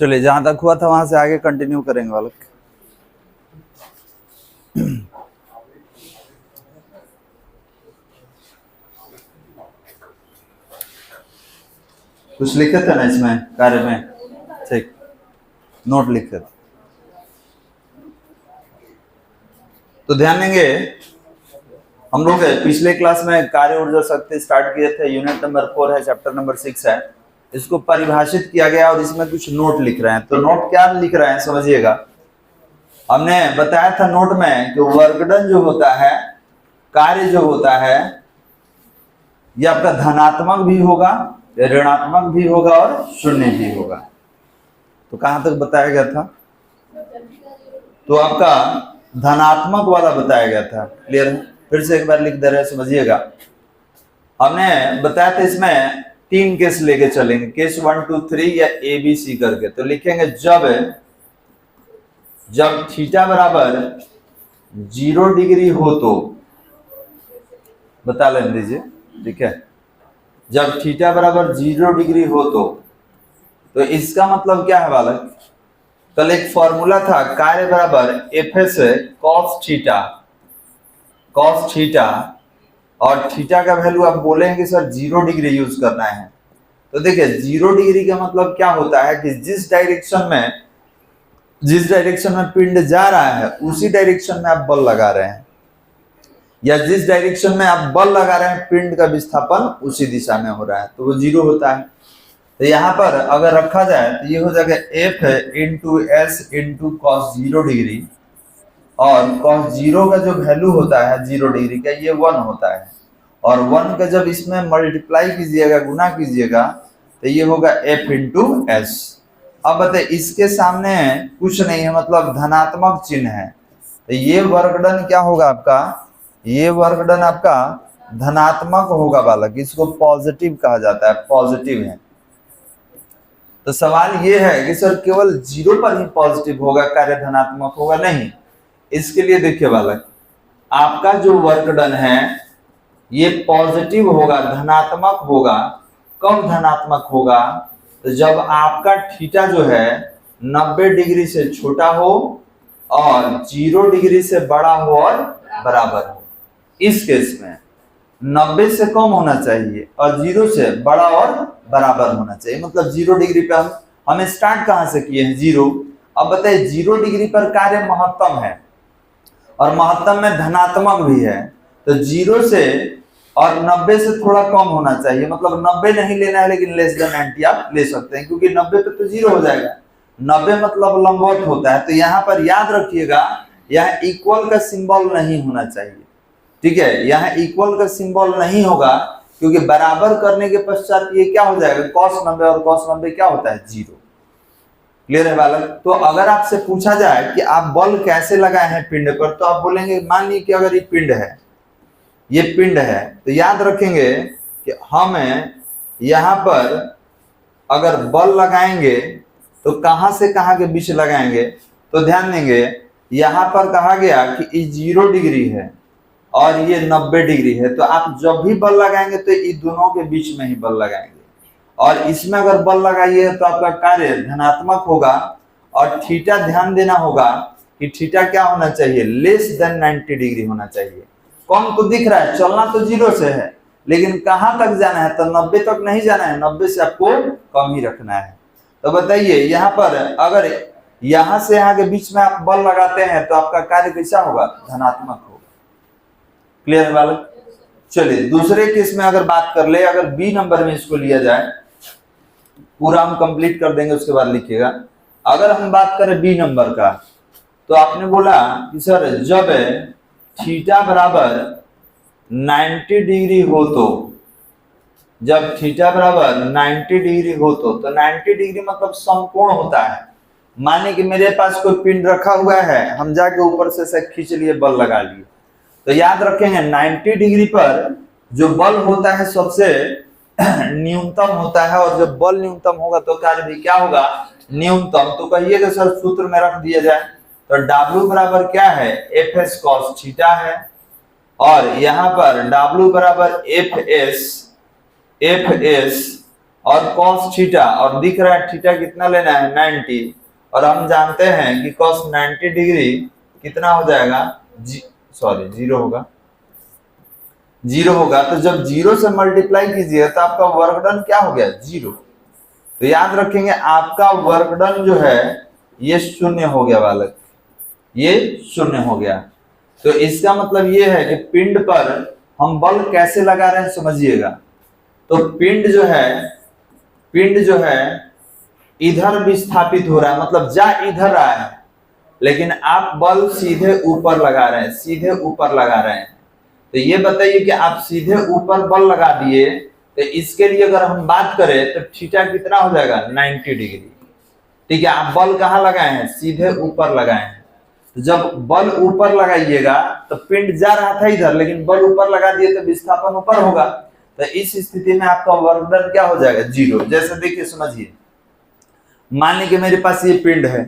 चलिए, जहां तक हुआ था वहां से आगे कंटिन्यू करेंगे बालक। कुछ लिखे थे ना इसमें कार्य में? ठीक, नोट लिखे थे तो ध्यान देंगे। हम लोग पिछले क्लास में कार्य ऊर्जा शक्ति स्टार्ट किए थे। यूनिट नंबर 4 है, चैप्टर नंबर 6 है। इसको परिभाषित किया गया और इसमें कुछ नोट लिख रहे हैं। तो नोट क्या लिख रहे हैं समझिएगा। हमने बताया था नोट में कि वर्कडन जो होता है, कार्य जो होता है, ये आपका धनात्मक भी होगा, ऋणात्मक भी होगा और शून्य भी होगा। तो कहां तक बताया गया था? तो आपका धनात्मक वाला बताया गया था। क्लियर है? फिर से एक बार लिख दे रहे हैं, समझिएगा। हमने बताया था इसमें 3 केस लेके चलेंगे, केस 1 2 3 या ABC करके। तो लिखेंगे जब थीटा बराबर 0 डिग्री हो तो, बता लें दीजिए, ठीक है। जब थीटा बराबर 0 डिग्री हो तो इसका मतलब क्या है बालक? कल एक फॉर्मूला था, कार्य बराबर एफएस कॉस थीटा, और थीटा का वैल्यू आप बोलेंगे सर 0 डिग्री यूज करना है। तो देखिए 0 डिग्री का मतलब क्या होता है कि जिस डायरेक्शन में पिंड जा रहा है उसी डायरेक्शन में आप बल लगा रहे हैं, या जिस डायरेक्शन में आप बल लगा रहे हैं पिंड का विस्थापन उसी दिशा में हो रहा है, तो वो 0 होता है। तो यहाँ पर अगर रखा जाए तो ये हो जाएगा F into S into cos 0 degree, और कॉस 0 का जो वैल्यू होता है 0 डिग्री का, ये 1 होता है। और 1 का जब इसमें मल्टीप्लाई कीजिएगा, गुना कीजिएगा, तो ये होगा F इंटू एस। अब बताइए, इसके सामने कुछ नहीं है, मतलब धनात्मक चिन्ह है, तो ये वर्कडन क्या होगा आपका? ये वर्कडन आपका धनात्मक होगा बालक। इसको पॉजिटिव कहा जाता है, पॉजिटिव है। तो सवाल ये है कि सर केवल 0 पर ही पॉजिटिव होगा, कार्य धनात्मक होगा? नहीं। इसके लिए देखिए बालक, आपका जो वर्कडन है ये पॉजिटिव होगा, धनात्मक होगा। कब धनात्मक होगा? तो जब आपका थीटा जो है 90 डिग्री से छोटा हो और 0 डिग्री से बड़ा हो और बराबर हो। इस केस में 90 से कम होना चाहिए और 0 से बड़ा और बराबर होना चाहिए। मतलब 0 डिग्री पे हम स्टार्ट कहां से किए हैं? 0। अब बताइए 0 डिग्री पर कार्य महत्तम है और महत्तम में धनात्मक भी है, तो 0 से और 90 से थोड़ा कम होना चाहिए। मतलब 90 नहीं लेना है, लेकिन लेस देन 90 आप ले सकते हैं, क्योंकि 90 पे तो 0 हो जाएगा। 90 मतलब लंबवत होता है। तो यहाँ पर याद रखिएगा, यहाँ इक्वल का सिंबल नहीं होना चाहिए, ठीक है। यहाँ इक्वल का सिंबल नहीं होगा, क्योंकि बराबर करने के पश्चात ये क्या हो जाएगा? cos 90, और cos 90 क्या होता है? 0। क्लियर है बालक? तो अगर आपसे पूछा जाए कि आप बल कैसे लगाए हैं पिंड पर, तो आप बोलेंगे, मान लीजिए कि अगर ये पिंड है, ये पिंड है, तो याद रखेंगे कि हम यहाँ पर अगर बल लगाएंगे तो कहां से कहां के बीच लगाएंगे? तो ध्यान देंगे, यहाँ पर कहा गया कि ये 0 डिग्री है और ये 90 डिग्री है, तो आप जब भी बल लगाएंगे तो ये दोनों के बीच में ही बल लगाएंगे। और इसमें अगर बल लगाइए तो आपका कार्य धनात्मक होगा। और थीटा ध्यान देना होगा कि थीटा क्या होना चाहिए? लेस देन 90 डिग्री होना चाहिए। कौन को दिख रहा है? चलना तो 0 से है, लेकिन कहां तक जाना है? तो 90 तक नहीं जाना है, 90 से आपको कम ही रखना है। तो बताइए, यहाँ पर अगर यहां से यहाँ के बीच में आप बल लगाते हैं तो आपका कार्य कैसा होगा? धनात्मक होगा। क्लियर है बालक? चलिए दूसरे केस में अगर बात कर ले, अगर बी नंबर में इसको लिया जाए, पूरा हम कंप्लीट कर देंगे उसके बाद लिखिएगा। अगर हम बात करें बी नंबर का, तो आपने बोला कि सर जब थीटा बराबर 90 डिग्री हो तो, जब थीटा बराबर 90 डिग्री हो तो 90 डिग्री मतलब समकोण होता है। माने कि मेरे पास कोई पिंड रखा हुआ है, हम जाके ऊपर से खींच लिए, बल लगा लिए, तो याद रखेंगे 90 डिग्री पर जो बल होता है सबसे न्यूनतम होता है, और जब बल न्यूनतम होगा तो कार्य भी क्या होगा? न्यूनतम। तो कहिएगा सर सूत्र में रख दिया जाए, तो W बराबर क्या है? एफएस कॉस थीटा है, और यहाँ पर W बराबर एफ एस और cos थीटा, और दिख रहा है थीटा कितना लेना है 90, और हम जानते हैं कि cos 90 डिग्री कितना हो जाएगा, जीरो होगा, जीरो होगा। तो जब जीरो से मल्टीप्लाई कीजिए तो आपका वर्क डन क्या हो गया, जीरो। तो याद रखेंगे आपका वर्क डन जो है ये शून्य हो गया बालक, ये शून्य हो गया। तो इसका मतलब ये है कि पिंड पर हम बल कैसे लगा रहे हैं समझिएगा। तो पिंड जो है इधर विस्थापित हो रहा है, मतलब जा इधर रहा है, लेकिन आप बल सीधे ऊपर लगा रहे हैं, सीधे ऊपर लगा रहे हैं। तो ये बताइए कि आप सीधे ऊपर बल लगा दिए, तो इसके लिए अगर हम बात करें तो थीटा कितना हो जाएगा 90 डिग्री। ठीक है, आप बल कहाँ लगाए हैं, सीधे ऊपर लगाए हैं। तो जब बल ऊपर लगाइएगा तो पिंड जा रहा था इधर, लेकिन बल ऊपर लगा दिए तो विस्थापन ऊपर होगा। तो इस स्थिति में आपका वर्क डन क्या हो जाएगा, जीरो। जैसे देखिए समझिए, मान लीजिए मेरे पास ये पिंड है,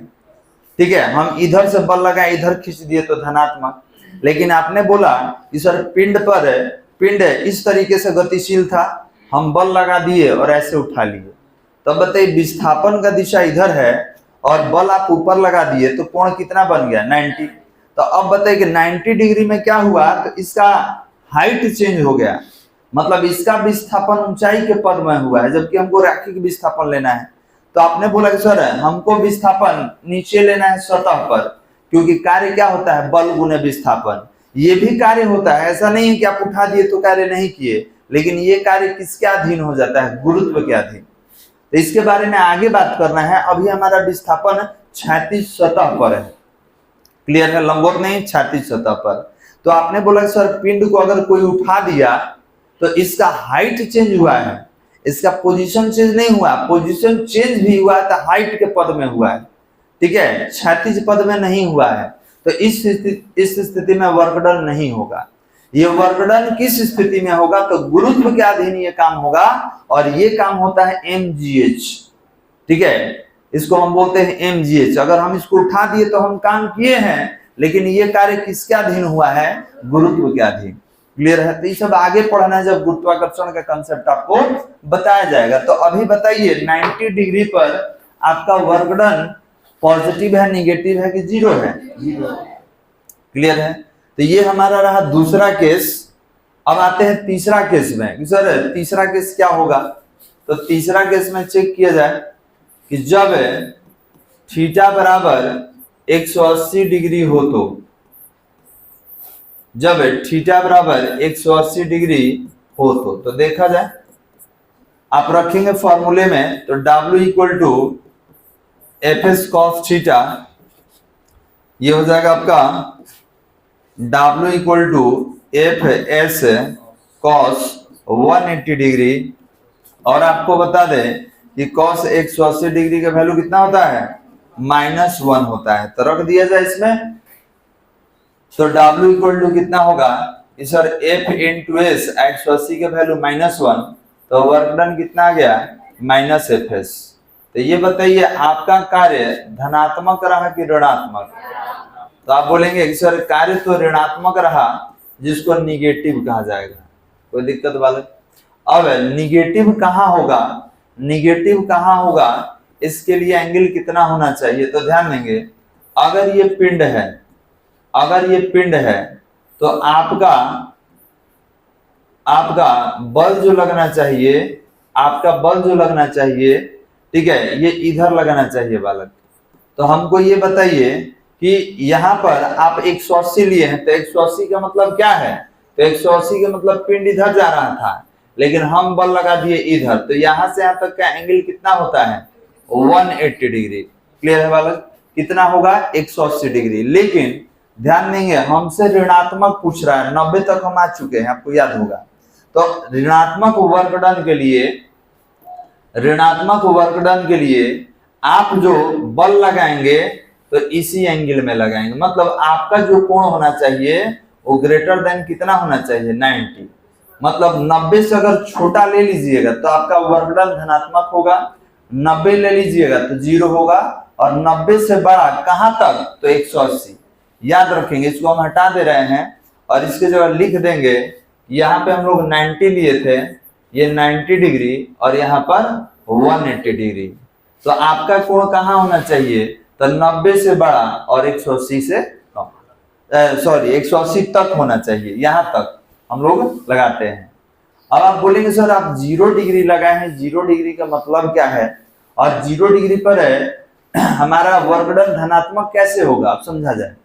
ठीक है, हम इधर से बल लगाए, इधर खींच दिए तो धनात्मक, लेकिन आपने बोला कि सर पिंड इस तरीके से गतिशील था, हम बल लगा दिए और ऐसे उठा लिए। तब बताइए विस्थापन का दिशा इधर है और बल आप ऊपर लगा दिए तो कोण कितना बन गया 90। तो अब बताइए कि 90 डिग्री में क्या हुआ, तो इसका हाइट चेंज हो गया, मतलब इसका विस्थापन ऊंचाई के पद में हुआ है, जबकि हमको रैखिक विस्थापन लेना है। तो आपने बोला कि सर हमको विस्थापन नीचे लेना है सतह पर, क्योंकि कार्य क्या होता है, बल गुने विस्थापन। ये भी कार्य होता है, ऐसा नहीं है कि आप उठा दिए तो कार्य नहीं किए, लेकिन ये कार्य किसके अधीन हो जाता है, गुरुत्व के अधीन। तो इसके बारे में आगे बात करना है। अभी हमारा विस्थापन क्षैतिज सतह पर है, क्लियर है, लंबवत नहीं, क्षैतिज सतह पर। तो आपने बोला सर पिंड को अगर कोई उठा दिया तो इसका हाइट चेंज हुआ है, इसका पोजीशन चेंज नहीं हुआ, पोजीशन चेंज भी हुआ है तो हाइट के पद में हुआ है, ठीक है, क्षैतिज पद में नहीं हुआ है। तो इस स्थिति में वर्क डन नहीं होगा। ये वर्क डन किस स्थिति में होगा, तो गुरुत्व के अधीन ये काम होगा, और ये काम होता है mgh, ठीक है, इसको हम बोलते हैं mgh। अगर हम इसको उठा दिए तो हम काम किए हैं, लेकिन ये कार्य किसके अधीन हुआ है, गुरुत्व के अधीन। क्लियर है। तो ये सब आगे पढ़ना है, जब गुरुत्वाकर्षण का कंसेप्ट आपको बताया जाएगा। तो अभी बताइए 90 डिग्री पर आपका वर्क डन पॉजिटिव है, निगेटिव है कि जीरो है, जीरो। क्लियर है। तो ये हमारा रहा दूसरा केस। अब आते हैं तीसरा केस में कि सर तीसरा केस क्या होगा। तो तीसरा केस में चेक किया जाए कि जब थीटा बराबर 180 डिग्री हो, तो जब थीटा बराबर 180 डिग्री हो तो देखा जाए, आप रखेंगे फॉर्मूले में, तो W equal to F cos theta, ये हो जाएगा आपका W equal to F S cos 180 degree. और आपको बता दें कि कॉस 180 डिग्री का वैल्यू कितना होता है, -1 होता है। तो रख दिया जाए इसमें, तो W इक्वल टू कितना होगा, सर एफ इंटू एस, 180 के वैल्यू -1, तो वर्क डन कितना आ गया, -fs। तो ये बताइए आपका कार्य धनात्मक रहा कि ऋणात्मक। तो आप बोलेंगे कि सर कार्य तो ऋणात्मक रहा, जिसको निगेटिव कहा जाएगा। कोई दिक्कत बालक। अब निगेटिव कहाँ होगा, निगेटिव कहाँ होगा, इसके लिए एंगल कितना होना चाहिए। तो ध्यान देंगे, अगर ये पिंड है, अगर ये पिंड है, तो आपका बल जो लगना चाहिए, आपका बल जो लगना चाहिए, ठीक है, ये इधर लगाना चाहिए बालक। तो हमको ये बताइए कि यहाँ पर आप 180 लिए हैं, तो 180 का मतलब क्या है, तो 180 का मतलब पिंड इधर जा रहा था, लेकिन हम बल लगा दिए इधर, तो यहाँ से यहाँ तक का एंगल कितना होता है, 180 डिग्री। क्लियर है बालक, कितना होगा, 180 डिग्री। लेकिन ध्यान देंगे हमसे ऋणात्मक पूछ रहा है, 90 तक हम आ चुके हैं, आपको याद होगा। तो ऋणात्मक वर्क डन के लिए, ऋणात्मक वर्क डन के लिए आप जो बल लगाएंगे तो इसी एंगल में लगाएंगे, मतलब आपका जो कोण होना चाहिए वो ग्रेटर देन कितना होना चाहिए, 90। मतलब 90 से अगर छोटा ले लीजिएगा तो आपका वर्क डन धनात्मक होगा, 90 ले लीजिएगा तो 0 होगा, और 90 से बड़ा कहां तक, तो 180। याद रखेंगे, इसको हम हटा दे रहे हैं और इसके जगह लिख देंगे, यहाँ पे हम लोग 90 लिए थे, ये 90 डिग्री और यहाँ पर 180 डिग्री। तो आपका कोण कहाँ होना चाहिए? तो 90 से बड़ा और 180 से कम, सॉरी 180 तक होना चाहिए, यहाँ तक हम लोग लगाते हैं। अब आप बोलेंगे सर आप 0 डिग्री लगाए हैं, 0 डिग्री का मतलब क्या है? और 0 डिग्री पर हमारा वर्क डन धनात्मक कैसे होगा, आप समझा जाए।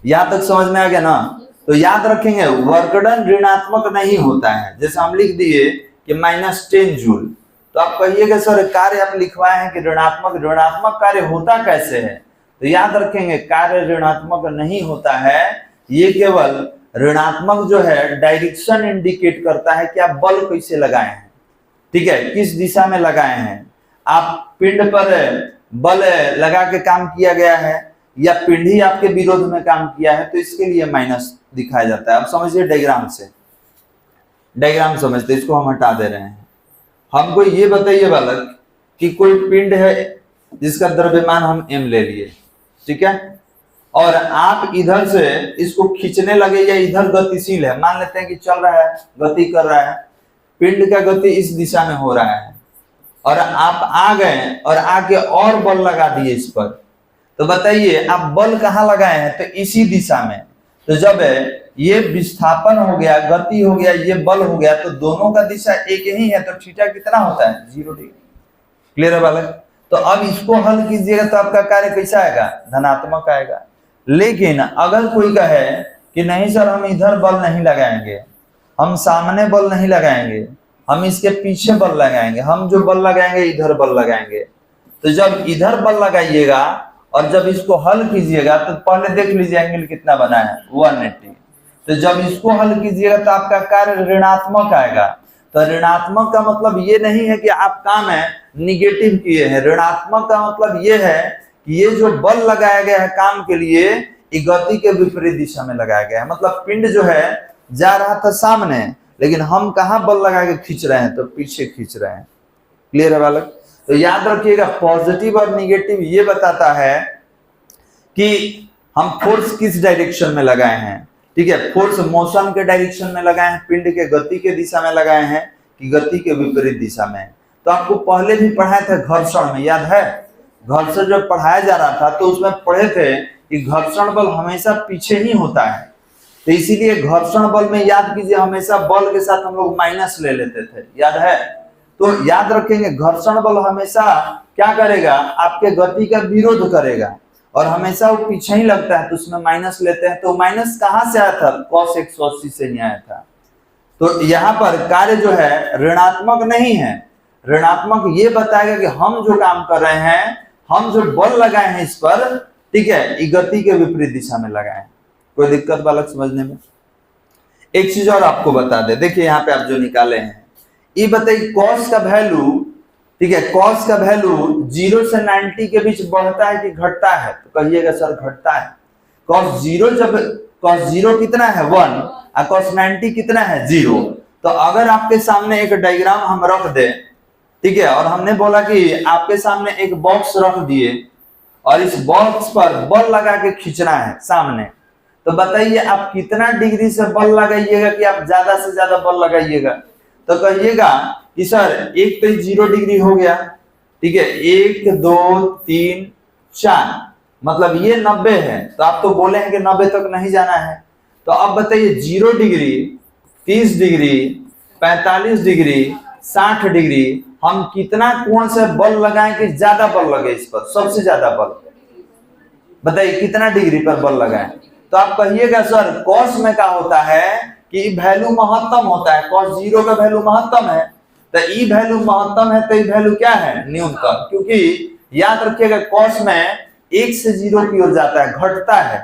यहां तक समझ में आ गया ना? तो याद रखेंगे वर्क डन ऋणात्मक नहीं होता है। जैसे हम लिख दिए कि -10 जूल, तो आप कहिएगा सर कार्य आप लिखवाए हैं कि ऋणात्मक, ऋणात्मक कार्य होता कैसे है? तो याद रखेंगे कार्य ऋणात्मक नहीं होता है, ये केवल ऋणात्मक जो है डायरेक्शन इंडिकेट करता है कि आप बल कैसे लगाए हैं, ठीक है, किस दिशा में लगाए हैं। आप पिंड पर बल लगा के काम किया गया है या पिंड ही आपके विरोध में काम किया है, तो इसके लिए माइनस दिखाया जाता है। आप समझिए डायग्राम से, डायग्राम समझते, इसको हम हटा दे रहे हैं। हमको ये बताइए बालक कि कोई पिंड है जिसका द्रव्यमान हम m ले लिए, ठीक है, और आप इधर से इसको खींचने लगे या इधर गतिशील है, मान लेते हैं कि चल रहा है, गति कर रहा है, पिंड का गति इस दिशा में हो रहा है और आप आ गए और आके और बल लगा दिए इस पर, तो बताइए आप बल कहाँ लगाए हैं? तो इसी दिशा में। तो जब ये विस्थापन हो गया, गति हो गया, ये बल हो गया, तो दोनों का दिशा एक ही है, तो थीटा कितना होता है? 0 डिग्री। क्लियर है बालक? तो अब इसको हल कीजिएगा तो आपका कार्य कैसा आएगा? धनात्मक आएगा। लेकिन अगर कोई कहे कि नहीं सर हम इधर बल नहीं लगाएंगे, हम सामने बल नहीं लगाएंगे, हम इसके पीछे बल लगाएंगे, हम जो बल लगाएंगे इधर बल लगाएंगे, तो जब इधर बल लगाइएगा और जब इसको हल कीजिएगा तो पहले देख लीजिए एंगल कितना बना है, 180। तो जब इसको हल कीजिएगा तो आपका कार्य ऋणात्मक आएगा। तो ऋणात्मक का मतलब ये नहीं है कि आप काम है निगेटिव किए हैं, ऋणात्मक का मतलब ये है कि ये जो बल लगाया गया है काम के लिए, ये गति के विपरीत दिशा में लगाया गया है। मतलब पिंड जो है जा रहा था सामने, लेकिन हम कहाँ बल लगा के खींच रहे हैं? तो पीछे खींच रहे हैं। क्लियर है बालक? तो याद रखिएगा पॉजिटिव और निगेटिव ये बताता है कि हम फोर्स किस डायरेक्शन में लगाए हैं, ठीक है, फोर्स मोशन के डायरेक्शन में लगाए हैं, पिंड के गति के दिशा में लगाए हैं कि गति के विपरीत दिशा में। तो आपको पहले भी पढ़ाया था घर्षण में, याद है? घर्षण जब पढ़ाया जा रहा था तो उसमें पढ़े थे कि घर्षण बल हमेशा पीछे ही होता है, तो इसीलिए घर्षण बल में याद कीजिए हमेशा बल के साथ हम लोग माइनस ले लेते थे, याद है? तो याद रखेंगे घर्षण बल हमेशा क्या करेगा? आपके गति का विरोध करेगा और हमेशा वो पीछे ही लगता है, तो उसमें माइनस लेते हैं। तो माइनस कहां से आया था? cos 180 से नहीं आया था। तो यहाँ पर कार्य जो है ऋणात्मक नहीं है, ऋणात्मक ये बताएगा कि हम जो काम कर रहे हैं, हम जो बल लगाए हैं इस पर, ठीक है, ये गति के विपरीत दिशा में लगाए हैं। कोई दिक्कत बालक समझने में? एक चीज और आपको बता दे, देखिए यहाँ पे आप जो निकाले हैं, ये बताइए कॉस का वैल्यू, ठीक है, कॉस का वैल्यू 0 से 90 के बीच बढ़ता है कि घटता है? तो कहिएगा सर घटता है। कॉस 0 जब कॉस 0 कितना है 1 और कॉस 90 कितना है 0। तो अगर आपके सामने एक डायग्राम हम रख दे, ठीक है, और हमने बोला कि आपके सामने एक बॉक्स रख दिए और इस बॉक्स पर बल लगा के खींचना है सामने, तो बताइए आप कितना डिग्री से बल लगाइएगा कि आप ज्यादा से ज्यादा बल लगाइएगा? तो कहिएगा कि सर एक तो 0 डिग्री हो गया, ठीक है, 1 2 3 4, मतलब ये 90 है, तो आप तो बोले हैं कि 90 तक नहीं जाना है। तो अब बताइए 0 डिग्री, 30 डिग्री, 45 डिग्री, 60 डिग्री, हम कितना कोण से बल लगाएं कि ज्यादा बल लगे इस पर, सबसे ज्यादा बल? बताइए कितना डिग्री पर बल लगाएं? तो आप कहिएगा सर कॉस में क्या होता है कि वैल्यू महत्तम होता है, कॉस 0 का वैल्यू महत्तम है, तो ई वैल्यू महत्तम है, तो ई वैल्यू क्या है? न्यूनतम। क्योंकि याद रखिएगा कॉस में 1 से 0 की ओर जाता है, घटता है।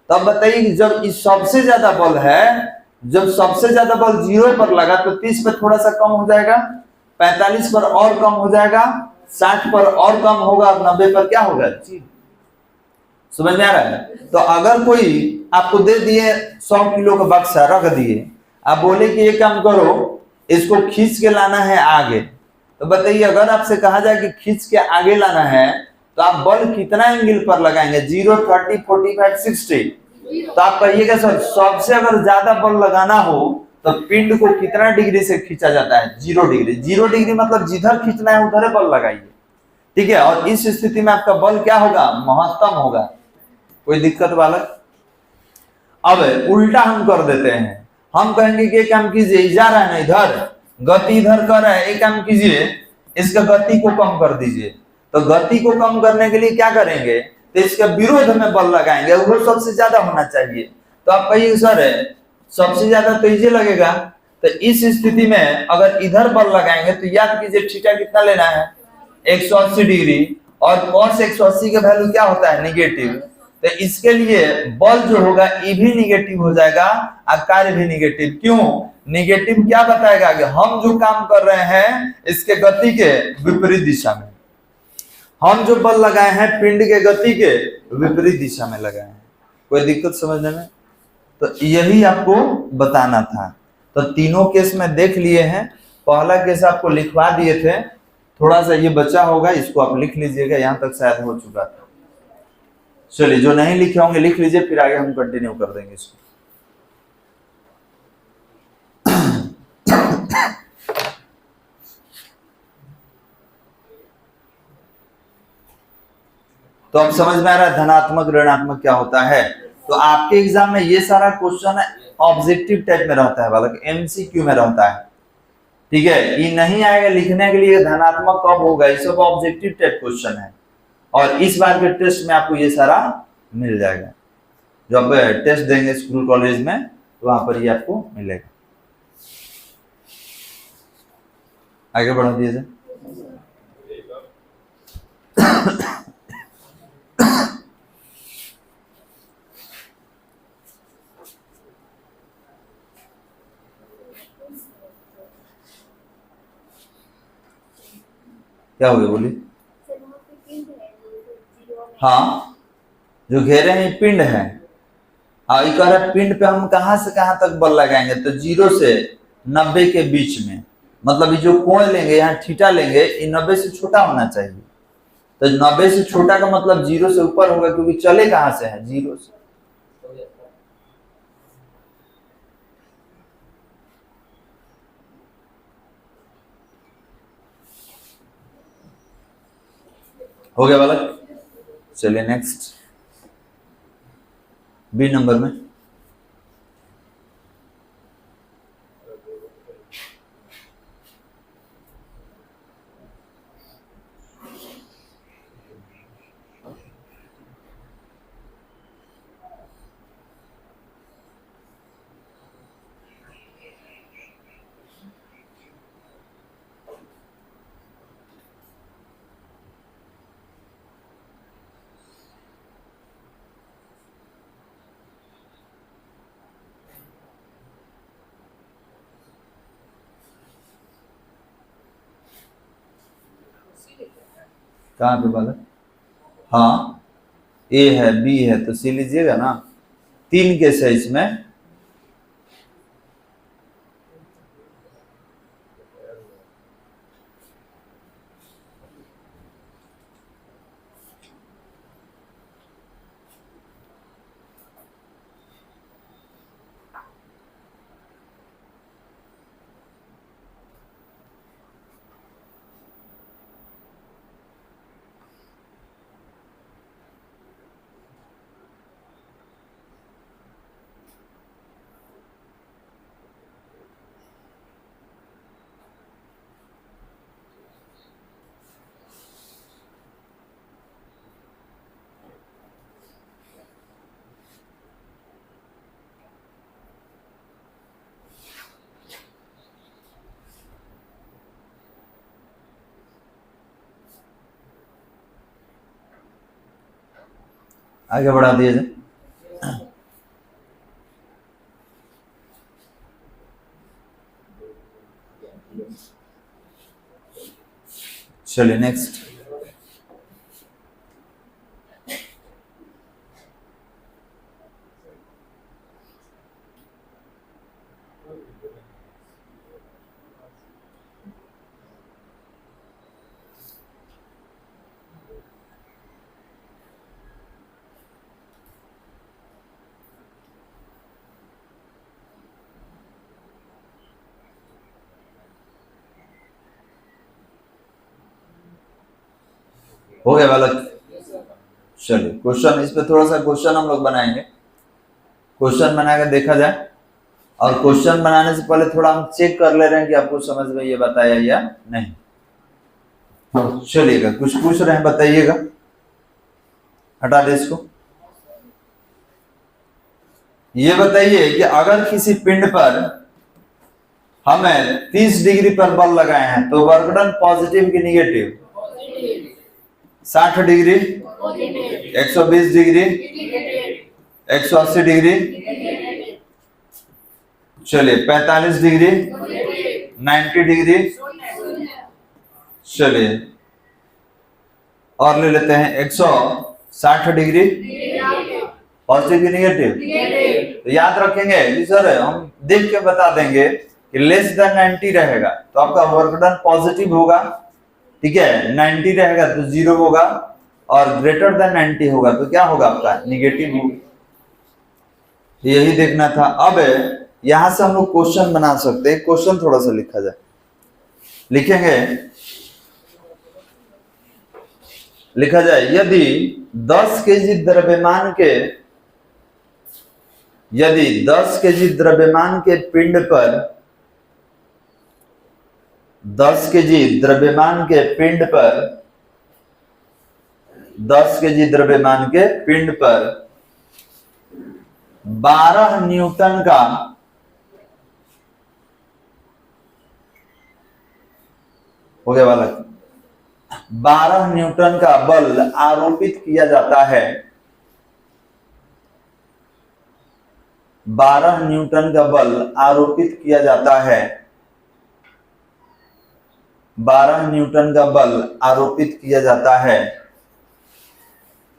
तो अब बताइए कि जब इस सबसे ज्यादा बल है, जब सबसे ज्यादा बल 0 पर लगा तो 30 पर थोड़ा सा कम हो जाएगा, 45 पर और कम हो जाएगा, 60 पर और कम होगा और 90 पर क्या होगा? जी समझ में आ रहा है? तो अगर कोई आपको दे दिए 100 किलो का बक्सा रख दिए, आप बोले कि ये काम करो, इसको खींच के लाना है आगे, तो बताइए अगर आपसे कहा जाए कि खींच के आगे लाना है तो आप बल कितना एंगल पर लगाएंगे? 0 30 45 60। तो आप कहिएगा सर सबसे अगर ज्यादा बल लगाना हो तो पिंड को कितना डिग्री से खींचा जाता है? 0 डिग्री। 0 डिग्री मतलब जिधर खींचना है उधर बल लगाइए, ठीक है। और इस स्थिति में आपका बल क्या होगा? महत्तम होगा। कोई दिक्कत बालक? अब उल्टा हम कर देते हैं, हम कहेंगे कि एक काम कीजिए, जा रहा है ना इधर, गति इधर कर रहा है, एक काम कीजिए इसका गति को कम कर दीजिए। तो गति को कम करने के लिए क्या करेंगे? तो इसके विरोध में बल लगाएंगे, वो सबसे ज्यादा होना चाहिए। तो आप कहिए सर सबसे ज्यादा तो इजे लगेगा। तो इस स्थिति में अगर इधर बल लगाएंगे तो याद कीजिए थीटा कितना लेना है? 180 डिग्री। और cos 180 का वैल्यू क्या होता है? निगेटिव। तो इसके लिए बल जो होगा ये भी निगेटिव हो जाएगा और कार्य भी निगेटिव। क्यों निगेटिव? क्या बताएगा कि हम जो काम कर रहे हैं इसके गति के विपरीत दिशा में, हम जो बल लगाए हैं पिंड के गति के विपरीत दिशा में लगाए हैं। कोई दिक्कत समझने में? तो यही आपको बताना था। तो तीनों केस में देख लिए हैं। पहला केस आपको लिखवा दिए थे, थोड़ा सा ये बचा होगा, इसको आप लिख लीजिएगा, यहां तक शायद हो चुका था। चलिए जो नहीं लिखे होंगे लिख लीजिए, फिर आगे हम कंटिन्यू कर देंगे इसको। तो अब समझ में आ रहा है धनात्मक ऋणात्मक क्या होता है। तो आपके एग्जाम में ये सारा क्वेश्चन ऑब्जेक्टिव टाइप में रहता है बालक, एमसीक्यू में रहता है, ठीक है। ये नहीं आएगा लिखने के लिए धनात्मक कब होगा, ये सब ऑब्जेक्टिव टाइप क्वेश्चन है। और इस बार के टेस्ट में आपको ये सारा मिल जाएगा, जब टेस्ट देंगे स्कूल कॉलेज में तो वहां पर ये आपको मिलेगा। आगे बढ़ा दीजिए। क्या हो गया बोलिए? हाँ जो घेरे हैं पिंड है। हाँ ये कह रहा है पिंड पे हम कहां से कहां तक बल लगाएंगे? तो 0 से 90 के बीच में, मतलब ये जो कोण लेंगे यहाँ थीटा लेंगे, ये 90 से छोटा होना चाहिए। तो 90 से छोटा का मतलब 0 से ऊपर होगा, क्योंकि चले कहां से है? 0 से। हो गया बालक? चलिए नेक्स्ट बी नंबर में। कहाँ पे बालक? हाँ ए है बी है तो सी लीजिएगा ना। 3 केस है इसमें। आगे बढ़ा दिया जाए। चलिए नेक्स्ट। हो गया बालक? चलिए क्वेश्चन, इस पे थोड़ा सा क्वेश्चन हम लोग बनाएंगे। क्वेश्चन बनाकर देखा जाए, और क्वेश्चन बनाने से पहले थोड़ा हम चेक कर ले रहे हैं कि आपको समझ में ये बताया या नहीं। चलिएगा, कुछ पूछ रहे हैं बताइएगा, हटा दे इसको। ये बताइए कि अगर किसी पिंड पर हमें 30 डिग्री पर बल लगाए हैं तो वर्क डन पॉजिटिव की निगेटिव? 60 डिग्री, 120 डिग्री, 180 डिग्री, चलिए 45 डिग्री, 90 डिग्री, चलिए और ले लेते हैं 160 डिग्री, पॉजिटिव की निगेटिव। तो याद रखेंगे कि सर हम देख के बता देंगे कि लेस देन 90 रहेगा तो आपका वर्क डन पॉजिटिव होगा, ठीक है, 90 रहेगा तो 0 होगा, और ग्रेटर देन 90 होगा तो क्या होगा आपका? निगेटिव होगा। यही देखना था। अब यहां से हम लोग क्वेश्चन बना सकते हैं। क्वेश्चन थोड़ा सा लिखा जाए, लिखेंगे, लिखा जाए यदि 10 केजी द्रव्यमान के, यदि 10 केजी द्रव्यमान के पिंड पर, 10 केजी द्रव्यमान के पिंड पर, 10 केजी द्रव्यमान के पिंड पर 12 न्यूटन का, हो गया बालक, 12 न्यूटन का बल आरोपित किया जाता है, 12 न्यूटन का बल आरोपित किया जाता है, 12 न्यूटन का बल आरोपित किया जाता है,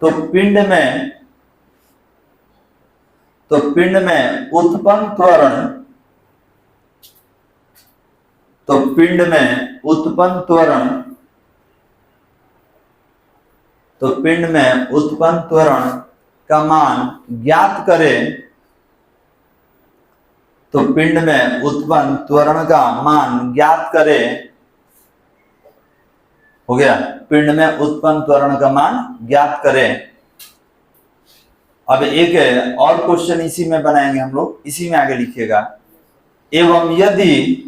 तो पिंड में, तो पिंड में उत्पन्न त्वरण, तो पिंड में उत्पन्न त्वरण, तो पिंड में उत्पन्न त्वरण का मान ज्ञात करें, तो पिंड में उत्पन्न त्वरण का मान ज्ञात करें, हो गया, पिंड में उत्पन्न त्वरण का मान ज्ञात करें। अब एक और क्वेश्चन इसी में बनाएंगे हम लोग, इसी में आगे लिखिएगा, एवं यदि,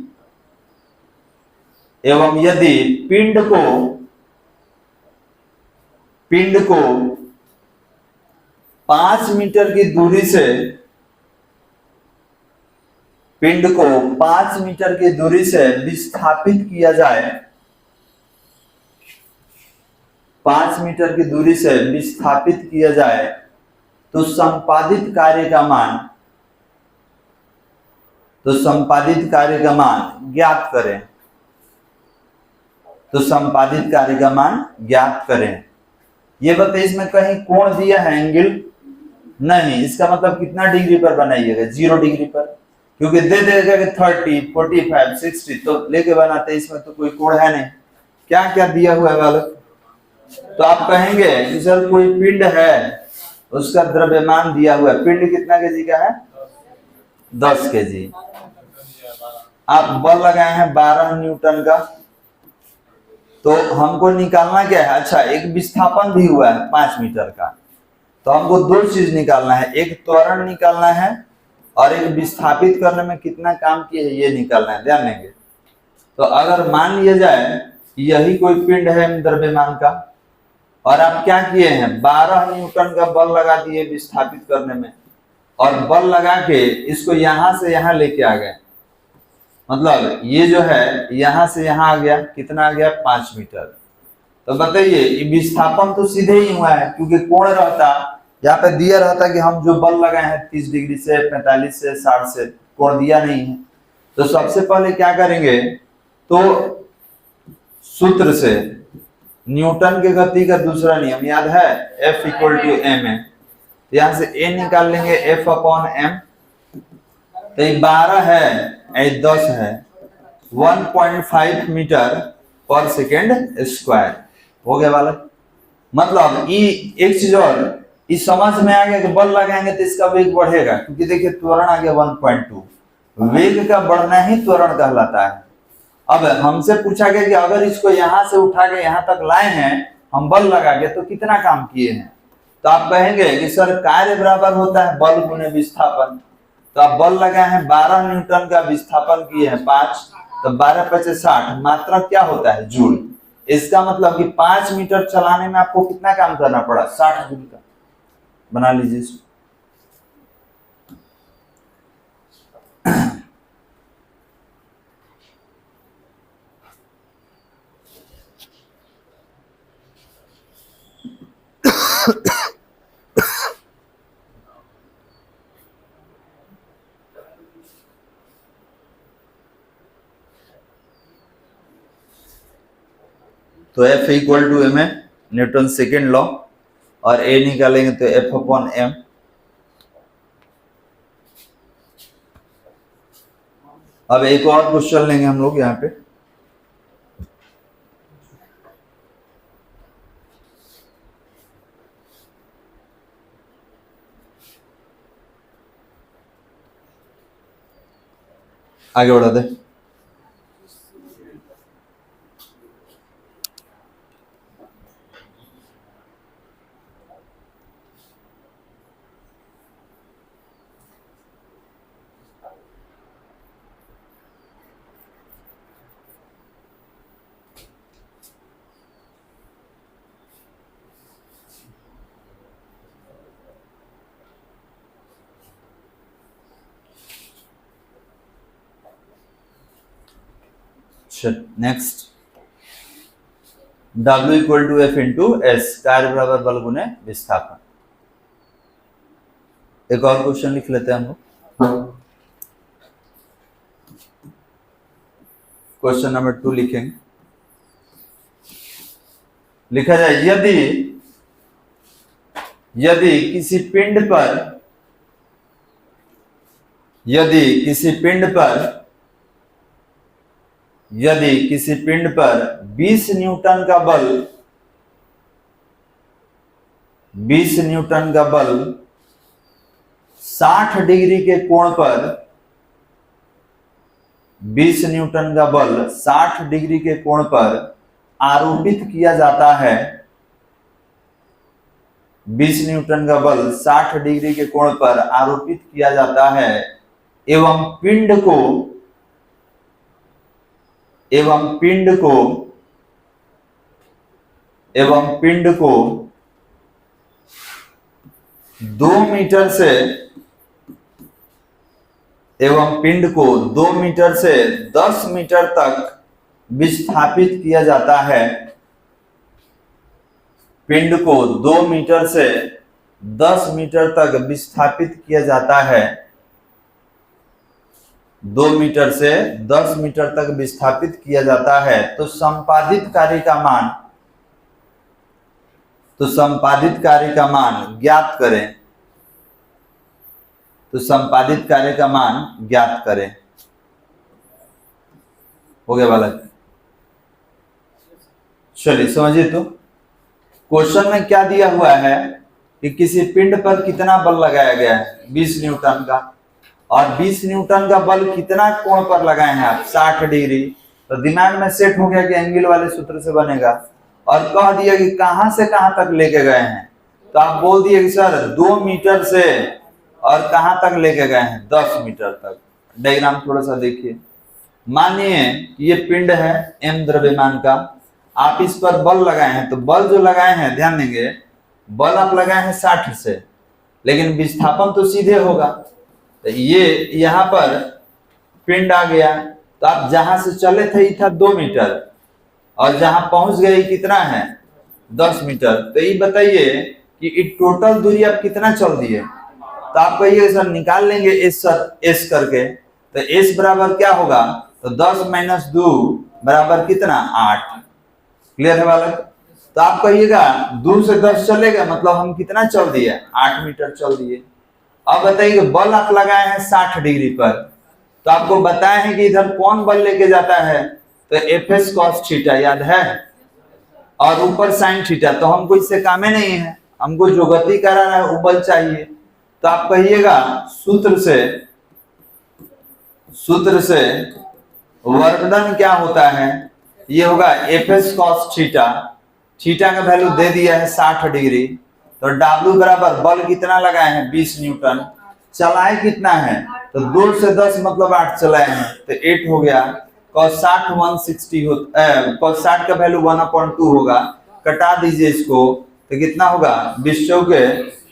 एवं यदि पिंड को, पिंड को 5 मीटर की दूरी से, पिंड को 5 मीटर की दूरी से विस्थापित किया जाए, 5 मीटर की दूरी से विस्थापित किया जाए, तो संपादित कार्य का मान, तो संपादित कार्य का मान ज्ञात करें, तो संपादित कार्य का मान ज्ञात करें। ये बताइए, इसमें कहीं कोण दिया है एंगल? नहीं। इसका मतलब कितना डिग्री पर बनाइएगा? 0 डिग्री पर, क्योंकि दे देगा कि 30, 45, 60 तो लेके बनाते, इसमें तो कोई कोण है नहीं। क्या क्या दिया हुआ है बालक? तो आप कहेंगे कि सर कोई पिंड है, उसका द्रव्यमान दिया हुआ है, पिंड कितना केजी का है? 10 केजी। आप बल लगाए हैं 12 न्यूटन का, तो हमको निकालना क्या है? अच्छा, एक विस्थापन भी हुआ है 5 मीटर का, तो हमको 2 चीज निकालना है, एक त्वरण निकालना है और एक विस्थापित करने में कितना काम किया है ये निकालना है। ध्यान देंगे, तो अगर मान लिया जाए यही कोई पिंड है द्रव्यमान का, और आप क्या किए हैं? 12 न्यूटन का बल लगा दिए विस्थापित करने में, और बल लगा के इसको यहां से यहां लेके आ गए, मतलब ये जो है यहां से यहां आ गया, कितना आ गया? 5 मीटर। तो बताइए विस्थापन तो सीधे ही हुआ है, क्योंकि कोण रहता, यहाँ पे दिया रहता कि हम जो बल लगाए हैं 30 डिग्री से, 45 से, 60 से, कोण दिया नहीं है। तो सबसे पहले क्या करेंगे? तो सूत्र से, न्यूटन के गति का दूसरा नियम याद है, F इक्वल टू एम है, तो यहां से A निकाल लेंगे, F अपॉन एम। तो ये 12 है, ये 10 है, 1.5 मीटर पर सेकेंड स्क्वायर। हो गया बालक? मतलब एक चीज और इस समझ में आ गया कि बल लगाएंगे तो इसका वेग बढ़ेगा, क्योंकि देखिए त्वरण आ गया 1.2, वेग का बढ़ना ही त्वरण कहलाता है। अब हमसे पूछा गया कि अगर इसको यहां से उठा के यहां तक लाए हैं हम बल लगा के तो कितना काम किए हैं, तो आप कहेंगे कि सर कार्य बराबर होता है बल गुने विस्थापन। तो आप बल लगाए हैं 12 न्यूटन का, विस्थापन किए हैं 5, तो 12 पचे 60, मात्रा क्या होता है जूल। इसका मतलब कि 5 मीटर चलाने में आपको कितना काम करना पड़ा, 60 जूल का। बना लीजिए इसको। तो F इक्वल टू एम है, न्यूटन सेकेंड लॉ, और A निकालेंगे तो F अपॉन M। अब एक और क्वेश्चन लेंगे हम लोग यहाँ पे। आगे बढ़ा दे। Next, W equal to F into S, कार्य बराबर बल गुने विस्थापन। एक और क्वेश्चन लिख लेते हैं हम लोग। क्वेश्चन नंबर 2 लिखेंगे। लिखा जाए यदि किसी पिंड पर 20 न्यूटन का बल 60 डिग्री के कोण पर 20 न्यूटन का बल 60 डिग्री के कोण पर आरोपित किया जाता है। 20 न्यूटन का बल 60 डिग्री के कोण पर आरोपित किया जाता है एवं पिंड को 2 मीटर से 10 मीटर तक विस्थापित किया जाता है। पिंड को 2 मीटर से 10 मीटर तक विस्थापित किया जाता है। 2 मीटर से 10 मीटर तक विस्थापित किया जाता है, तो संपादित कार्य का मान ज्ञात करें। हो गया बालक? चलिए समझिए। तो क्वेश्चन में क्या दिया हुआ है कि किसी पिंड पर कितना बल लगाया गया है, 20 न्यूटन का, और 20 न्यूटन का बल कितना कोण पर लगाए हैं आप, 60 डिग्री। तो दिमाग में सेट हो गया कि एंगल वाले सूत्र से बनेगा, और कह दिया कि कहां से कहां तक लेके गए हैं, तो आप बोल दिए कि सर 2 मीटर से और कहां तक लेके गए हैं, 10 मीटर तक। डायग्राम थोड़ा सा देखिए। मानिए ये पिंड है m द्रव्यमान का, आप इस पर बल लगाए हैं, तो बल जो लगाए हैं, ध्यान देंगे, बल आप लगाए हैं 60 से, लेकिन विस्थापन तो सीधे होगा। तो ये यहाँ पर पिंड आ गया, तो आप जहां से चले थे ये था 2 मीटर, और जहां पहुंच गए कितना है, 10 मीटर। तो ये बताइए कि टोटल दूरी आप कितना चल दिए। तो आप कहिए सर निकाल लेंगे एस करके, तो एस बराबर क्या होगा, तो 10 माइनस 2 बराबर कितना, 8। क्लियर है बालक? तो आप कहिएगा 2 से 10 चलेगा, मतलब हम कितना चल दिए, 8 मीटर चल दिए। अब बताइए बल आप लगाए हैं 60 डिग्री पर, तो आपको बताए हैं कि इधर कौन बल लेके जाता है, तो एफ एस कॉस थीटा याद है, और ऊपर साइन थीटा। तो हमको इससे काम ही नहीं है, हमको जो गति करा रहा है वो बल चाहिए। तो आप कहिएगा सूत्र से वर्क डन क्या होता है, ये होगा F S cos theta, theta का वैल्यू दे दिया है 60 डिग्री, तो W बराबर बल कितना लगाए हैं 20 न्यूटन, चलाए कितना है तो 2 से 10 मतलब 8 चलाए हैं तो 8 हो गया। cos 60 160 cos 60 का वैल्यू 1/2 होगा, कटा दीजिए इसको तो कितना होगा 20 चौके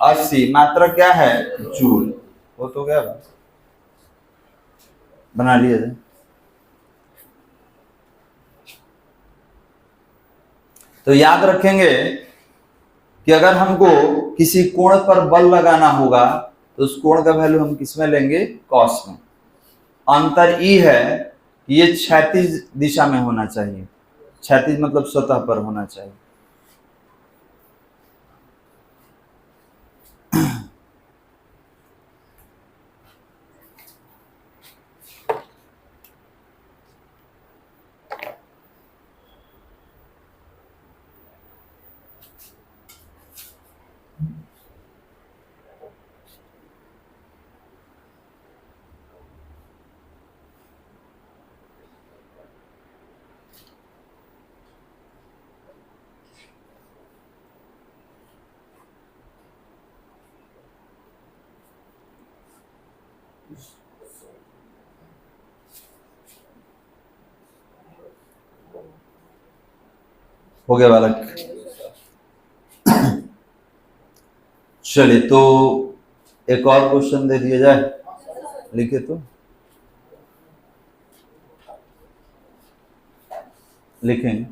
80, मात्रा क्या है जूल। वो तो क्या बना लिया जाए। तो याद रखेंगे कि अगर हमको किसी कोण पर बल लगाना होगा तो उस कोण का वैल्यू हम किस में लेंगे कॉस में। अंतर ई है कि ये क्षैतिज दिशा में होना चाहिए, क्षैतिज मतलब सतह पर होना चाहिए। हो गया बालक। चलिए तो एक और क्वेश्चन दे दिया जाए, लिखे तो लिखेंगे।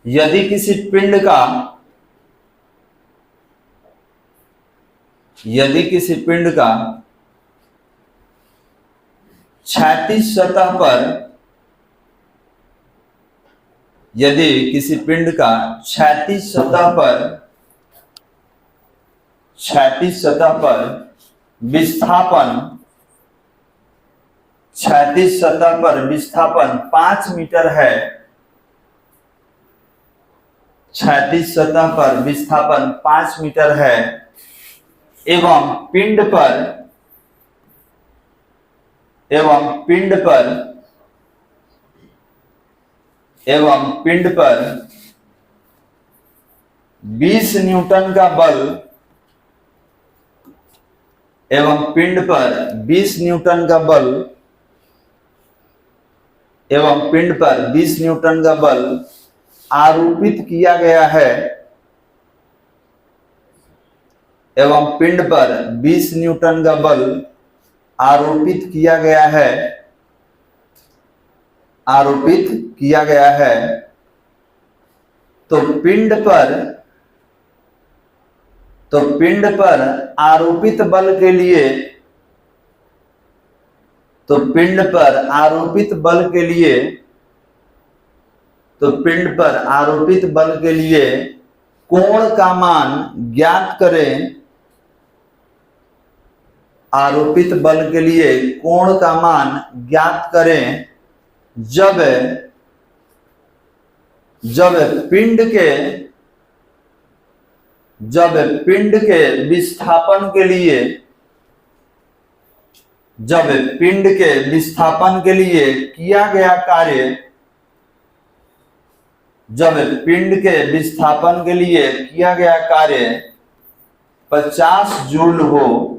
यदि किसी पिंड का क्षैतिज सतह पर, यदि किसी पिंड का क्षैतिज सतह पर विस्थापन, क्षैतिज सतह पर विस्थापन 5 मीटर है, क्षैतिज सतह पर विस्थापन 5 मीटर है एवं पिंड पर 20 न्यूटन का बल, एवं पिंड पर 20 न्यूटन का बल, एवं पिंड पर 20 न्यूटन का बल आरोपित किया गया है, एवं पिंड पर 20 न्यूटन का बल आरोपित किया गया है, तो पिंड पर आरोपित बल के लिए, कोण का मान ज्ञात करें, आरोपित बल के लिए कोण का मान ज्ञात करें जब पिंड के विस्थापन के लिए, किया गया कार्य, जब पिंड के विस्थापन के लिए किया गया कार्य 50 जूल हो,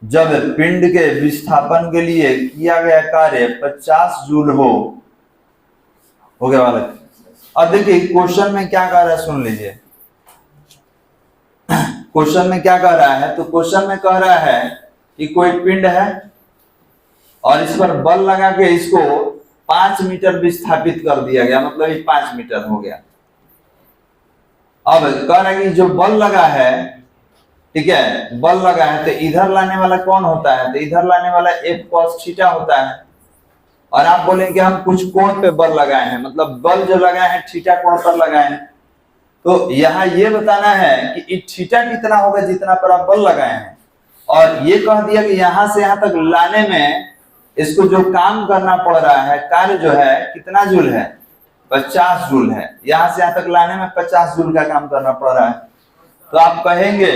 जब पिंड के विस्थापन के लिए किया गया कार्य 50 जूल हो गया बालक। अब देखिए क्वेश्चन में क्या कह रहा है, सुन लीजिए क्वेश्चन में क्या कह रहा है। तो क्वेश्चन में कह रहा है कि कोई पिंड है और इस पर बल लगा के इसको 5 मीटर विस्थापित कर दिया गया, मतलब ये 5 मीटर हो गया। अब कह रहा है कि जो बल लगा है, ठीक है, बल लगा है तो इधर लाने वाला कौन होता है, तो इधर लाने वाला F cos थीटा होता है। और आप बोलेंगे हम कुछ कोण पे बल लगाए हैं, मतलब बल जो लगाए हैं थीटा कोण पर लगाए हैं। तो यहाँ ये बताना है कि थीटा कितना होगा जितना पर आप बल लगाए हैं, और ये कह दिया कि यहाँ से यहाँ तक लाने में इसको जो काम करना पड़ रहा है, कार्य जो है कितना जूल है 50 जूल है। यहाँ से यहाँ तक लाने में 50 जूल का काम करना पड़ रहा है। तो आप कहेंगे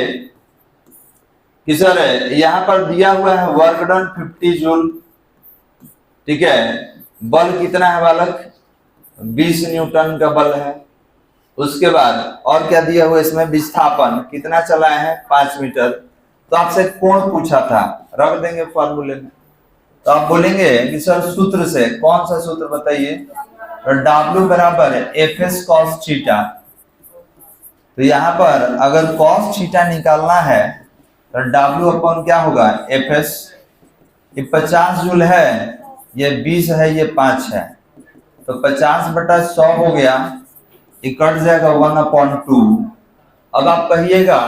कि सर यहाँ पर दिया हुआ है वर्क डन 50 जूल, ठीक है, बल कितना है बालक, 20 न्यूटन का बल है। उसके बाद और क्या दिया हुआ इसमें, विस्थापन कितना चला है 5 मीटर। तो आपसे कोण पूछा था, रख देंगे फॉर्मूले में। तो आप बोलेंगे कि सर सूत्र से, कौन सा सूत्र बताइए, W बराबर एफ एस कॉस थीटा। तो यहाँ पर अगर कॉस थीटा निकालना है तो W अपॉन क्या होगा, एफ एस। ये 50 जूल है, ये 20 है, ये 5 है, तो 50/100 हो गया, ये कट जाएगा 1/2। अब आप कहिएगा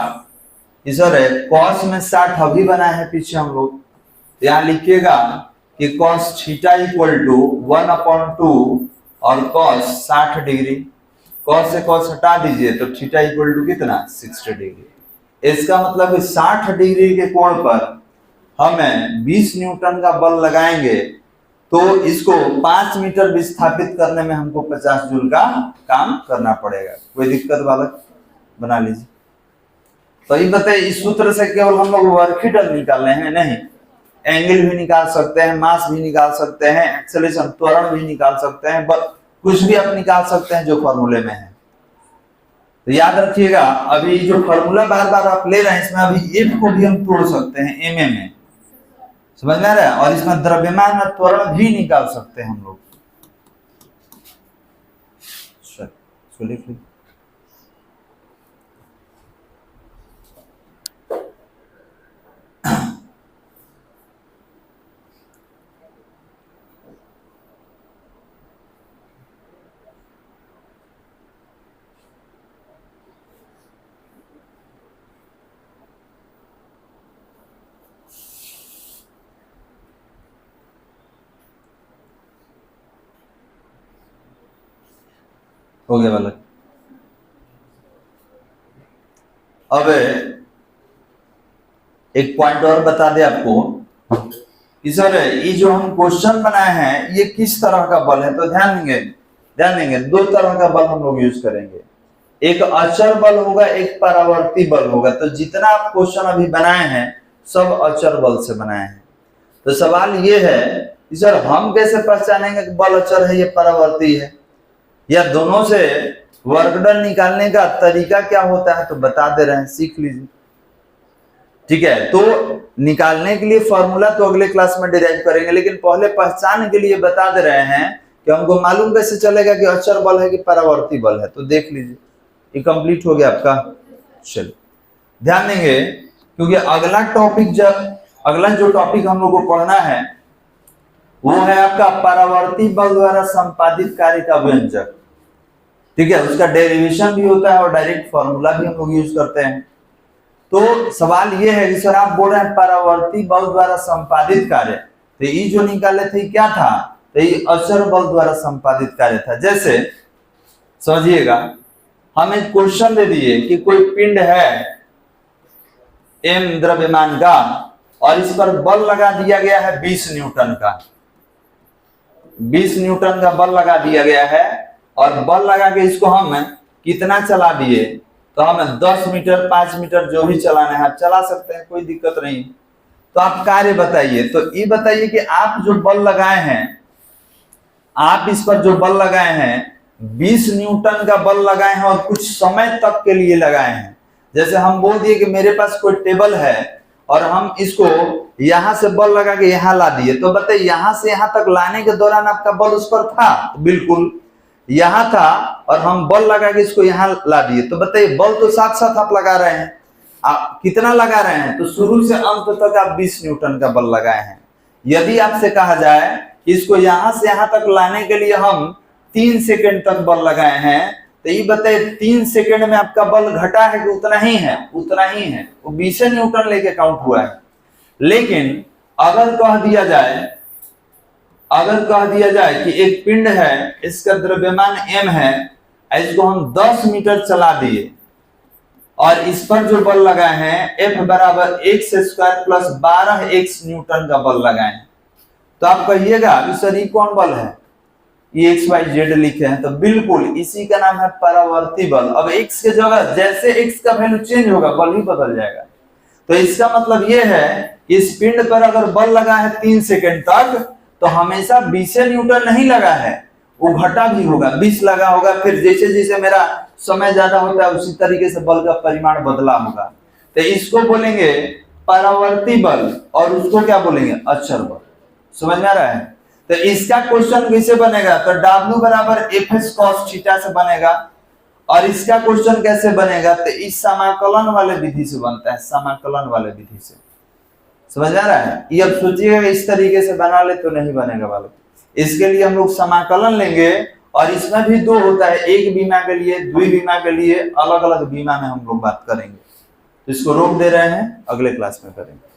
कि सर कॉस में 60 अभी बना है पीछे हम लोग, तो यहाँ लिखिएगा कि कॉस थीटा इक्वल टू 1/2 और कॉस 60 डिग्री। कॉस से कॉस हटा दीजिए तो थीटा इक्वल टू कितना, 60 डिग्री। इसका मतलब 60 डिग्री के कोण पर हमें 20 न्यूटन का बल लगाएंगे तो इसको 5 मीटर विस्थापित करने में हमको 50 जूल का काम करना पड़ेगा। कोई दिक्कत बालक, बना लीजिए। तो ये बताइए, इस सूत्र से केवल हम लोग वर्क डन निकालने हैं, नहीं, एंगल भी निकाल सकते हैं, मास भी निकाल सकते हैं, एक्सेलरेशन त्वरण भी निकाल सकते हैं, कुछ भी आप निकाल सकते हैं जो फॉर्मूले में है। तो याद रखिएगा, अभी जो फॉर्मूला बार बार आप ले रहे हैं, इसमें अभी एफ को भी हम तोड़ सकते हैं एम में, समझ में आ रहा है, और इसमें द्रव्यमान और त्वरण भी निकाल सकते हैं हम लोग। इसको लिख लीजिए। हो गया बालक। अब एक पॉइंट और बता दे आपको कि सर ये जो हम क्वेश्चन बनाए हैं ये किस तरह का बल है। तो ध्यान देंगे 2 तरह का बल हम लोग यूज करेंगे, एक अचर बल होगा, एक परावर्ती बल होगा। तो जितना आप क्वेश्चन अभी बनाए हैं सब अचर बल से बनाए हैं। तो सवाल ये है कि सर हम कैसे पहचानेंगे कि बल अचर है या परावर्ती है, या दोनों से वर्क डन निकालने का तरीका क्या होता है। तो बता दे रहे हैं, सीख लीजिए, ठीक है। तो निकालने के लिए फॉर्मूला तो अगले क्लास में डिराइव करेंगे, लेकिन पहले पहचान के लिए बता दे रहे हैं कि हमको मालूम कैसे चलेगा कि अचर बल है कि परावर्ती बल है। तो देख लीजिए, ये कंप्लीट हो गया आपका। चलिए ध्यान देंगे, क्योंकि अगला जो टॉपिक हम लोग को पढ़ना है वो है आपका परावर्ती बल द्वारा संपादित कार्य का व्यंजक, ठीक है। उसका डेरिवेशन भी होता है और डायरेक्ट फॉर्मूला भी हम लोग यूज करते हैं। तो सवाल ये है कि सर आप बोल रहे हैं परावर्ती बल द्वारा संपादित कार्य, तो ये जो निकाले थे क्या था, तो ये अचर बल द्वारा संपादित कार्य था। जैसे समझिएगा, हम एक क्वेश्चन दे दिए कि कोई पिंड है m द्रव्यमान का और इस पर बल लगा दिया गया है 20 न्यूटन का, 20 न्यूटन का बल लगा दिया गया है, और बल लगा के इसको हम कितना चला दिए, तो हमें 10 मीटर 5 मीटर जो भी चलाना है आप चला सकते हैं, कोई दिक्कत नहीं। तो आप कार्य बताइए। तो ये बताइए कि आप जो बल लगाए हैं, आप इस पर जो बल लगाए हैं 20 न्यूटन का बल लगाए हैं और कुछ समय तक के लिए लगाए हैं। जैसे हम बोल दिए कि मेरे पास कोई टेबल है और हम इसको यहां से बल लगा के यहां ला दिए, तो बताइए यहां से यहां तक लाने के दौरान आपका बल उस पर था, बिल्कुल यहां था, और हम बल लगा के इसको यहां ला दिए, तो बताइए बल तो साथ साथ आप लगा रहे हैं। आप कितना लगा रहे हैं, तो शुरू से अंत तक आप 20 न्यूटन का बल लगाए हैं। यदि आपसे कहा जाए कि इसको यहां से यहां तक लाने के लिए हम 3 सेकंड तक बल लगाए हैं, तो ये बताइए 3 सेकंड में आपका बल घटा है कि उतना ही है, उतना ही है, वो 20 न्यूटन लेके काउंट हुआ है। लेकिन अगर कह दिया जाए कि एक पिंड है, इसका द्रव्यमान m है, इसको हम 10 मीटर चला दिए और इस पर जो बल लगाए हैं F बराबर x square plus 12x Newton का बल लगाए हैं, तो आप कहिएगा कि सर ये कौन बल है, ये XYZ लिखे हैं, तो बिल्कुल इसी का नाम है परावर्ती बल। अब x के जगह जैसे x का वैल्यू चेंज होगा बल ही बदल जाएगा। तो इसका मतलब ये है इस पिंड पर अगर बल लगा है 3 सेकंड तक तो हमेशा 20 न्यूटन नहीं लगा है, वो घटा भी होगा, 20 लगा होगा, फिर जैसे जैसे मेरा समय ज्यादा होता है उसी तरीके से बल का परिमाण बदला होगा। तो इसको बोलेंगे परावर्ती बल और उसको क्या बोलेंगे अचर बल। समझ में आ रहा है? तो इसका क्वेश्चन कैसे बनेगा? तो W बराबर Fs cos थीटा से बनेगा। और इसका क्वेश्चन कैसे बनेगा? तो इस समाकलन वाले विधि से बनता है, समाकलन वाले विधि से। समझ आ रहा है? ये अब सोचिएगा इस तरीके से बना ले तो नहीं बनेगा बालक। इसके लिए हम लोग समाकलन लेंगे और इसमें भी दो होता है, एक बीमा के लिए, द्विबीमा के लिए, अलग अलग बीमा में हम लोग बात करेंगे। तो इसको रोक दे रहे हैं, अगले क्लास में करेंगे।